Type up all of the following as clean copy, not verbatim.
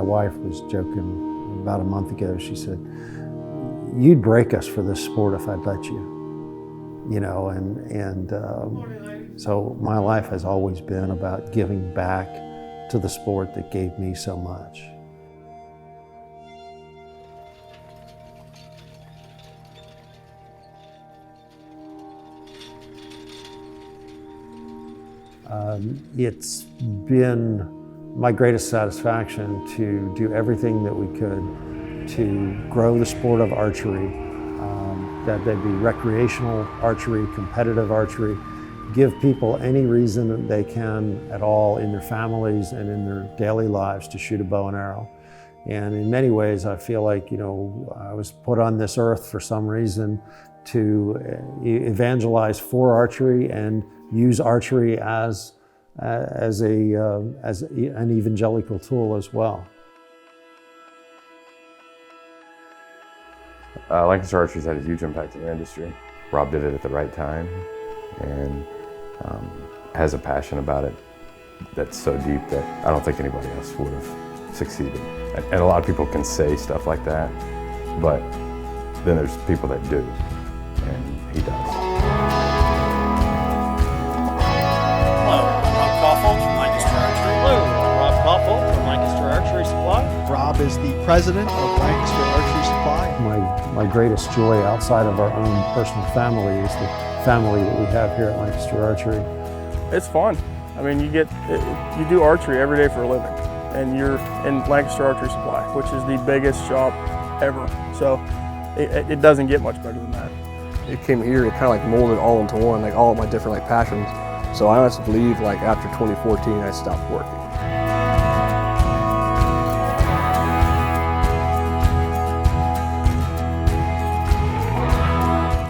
wife was joking about a month ago. She said, "You'd break us for this sport if I'd let you." You know, so my life has always been about giving back to the sport that gave me so much. It's been my greatest satisfaction to do everything that we could to grow the sport of archery, that they be recreational archery, competitive archery, give people any reason that they can at all in their families and in their daily lives to shoot a bow and arrow. And in many ways, I feel like, you know, I was put on this earth for some reason to evangelize for archery and use archery as an evangelical tool as well. Lancaster Archery's had a huge impact in the industry. Rob did it at the right time and has a passion about it that's so deep that I don't think anybody else would have succeeded. And a lot of people can say stuff like that, but then there's people that do, and he does. Hello, I'm Rob Kaufhold from Lancaster Archery. Hello, I'm Rob Kaufhold from Lancaster Archery Supply. Rob is the president of Lancaster Archery Supply. My greatest joy outside of our own personal family is the family that we have here at Lancaster Archery. It's fun. I mean, you do archery every day for a living, and you're in Lancaster Archery Supply, which is the biggest shop ever. So it doesn't get much better than that. It came here, it kind of like molded all into one, like all of my different like passions. So I honestly believe like after 2014, I stopped working.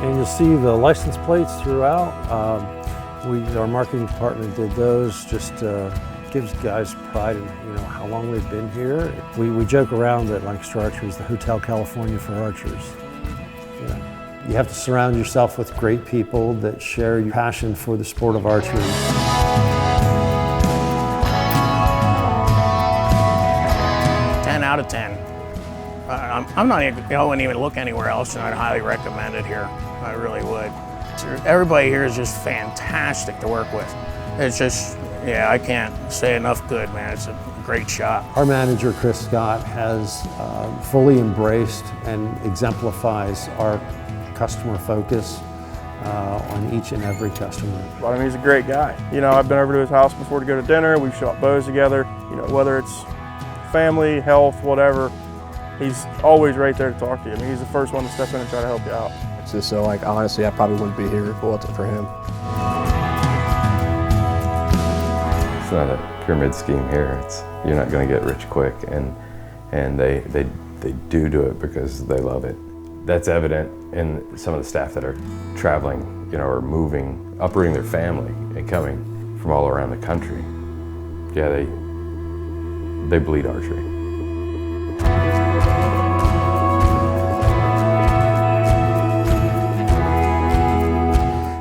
And you'll see the license plates throughout. Our marketing department did those. Just gives guys pride in how long they've been here. We joke around that Lancaster Archery is the Hotel California for archers. You have to surround yourself with great people that share your passion for the sport of archery. 10 out of 10. I'm not even, I wouldn't even look anywhere else, and I'd highly recommend it here. I really would. Everybody here is just fantastic to work with. It's just, yeah, I can't say enough good, man. It's a great shop. Our manager, Chris Scott, has fully embraced and exemplifies our customer focus on each and every customer. But I mean, he's a great guy. I've been over to his house before to go to dinner. We've shot bows together. Whether it's family, health, whatever, he's always right there to talk to you. I mean, he's the first one to step in and try to help you out. It's just so like, honestly, I probably wouldn't be here if it wasn't for him. It's not a pyramid scheme here. You're not going to get rich quick, and they do it because they love it. That's evident in some of the staff that are traveling, or moving, uprooting their family and coming from all around the country. Yeah, they bleed archery.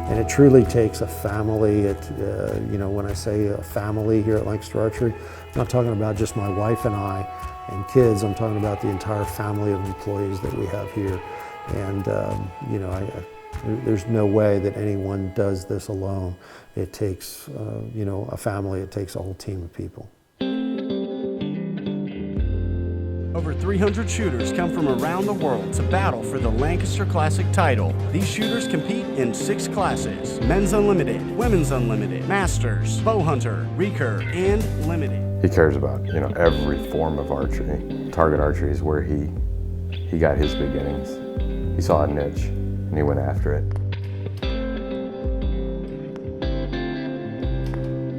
And it truly takes a family. When I say a family here at Lancaster Archery, I'm not talking about just my wife and I and kids. I'm talking about the entire family of employees that we have here. And there's no way that anyone does this alone. It takes a family. It takes a whole team of people. Over 300 shooters come from around the world to battle for the Lancaster Classic title. These shooters compete in 6 classes: Men's Unlimited, Women's Unlimited, Masters, Bowhunter, Recurve, and Limited. He cares about every form of archery. Target archery is where he got his beginnings. He saw a niche and he went after it.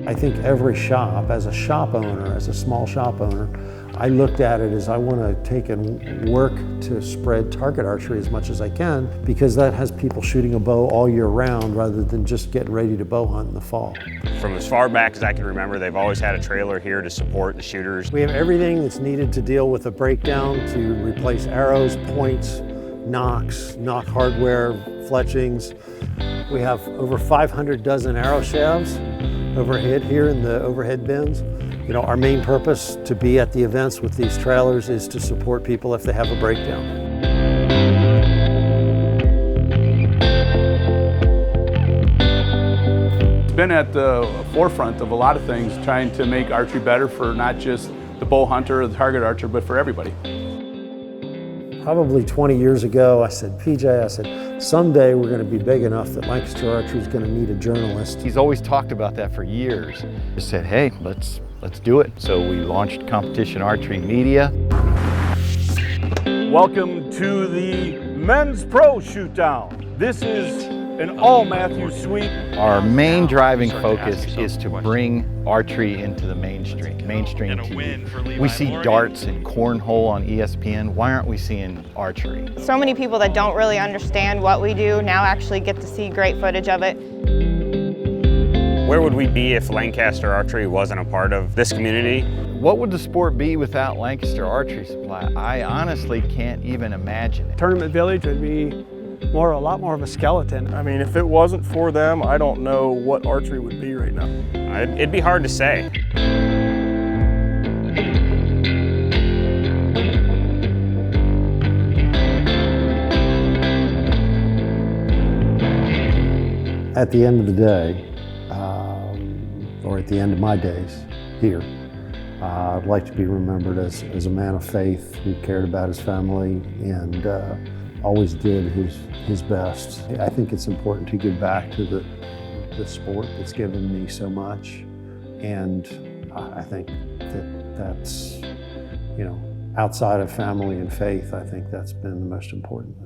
I think every shop, as a shop owner, as a small shop owner, I looked at it as I want to take and work to spread target archery as much as I can, because that has people shooting a bow all year round rather than just getting ready to bow hunt in the fall. From as far back as I can remember, they've always had a trailer here to support the shooters. We have everything that's needed to deal with a breakdown, to replace arrows, points, nocks, knock hardware, fletchings. We have over 500 dozen arrow shafts overhead here in the overhead bins. You know, our main purpose to be at the events with these trailers is to support people if they have a breakdown. Been at the forefront of a lot of things, trying to make archery better for not just the bow hunter or the target archer, but for everybody. Probably 20 years ago, I said, PJ, someday we're going to be big enough that Lancaster Archery is going to need a journalist. He's always talked about that for years. He said, hey, let's do it. So we launched Competition Archery Media. Welcome to the Men's Pro Shootdown. This is an all Mathews suite. Our main driving focus is to bring archery into the mainstream TV. We see darts and cornhole on ESPN. Why aren't we seeing archery? So many people that don't really understand what we do now actually get to see great footage of it. Where would we be if Lancaster Archery wasn't a part of this community? What would the sport be without Lancaster Archery Supply? I honestly can't even imagine it. Tournament Village would be a lot more of a skeleton. I mean, if it wasn't for them, I don't know what archery would be right now. It'd be hard to say. At the end of the day, or at the end of my days here, I'd like to be remembered as a man of faith who cared about his family and always did his best. I think it's important to give back to the sport that's given me so much, and I think that's, you know, outside of family and faith, I think that's been the most important thing.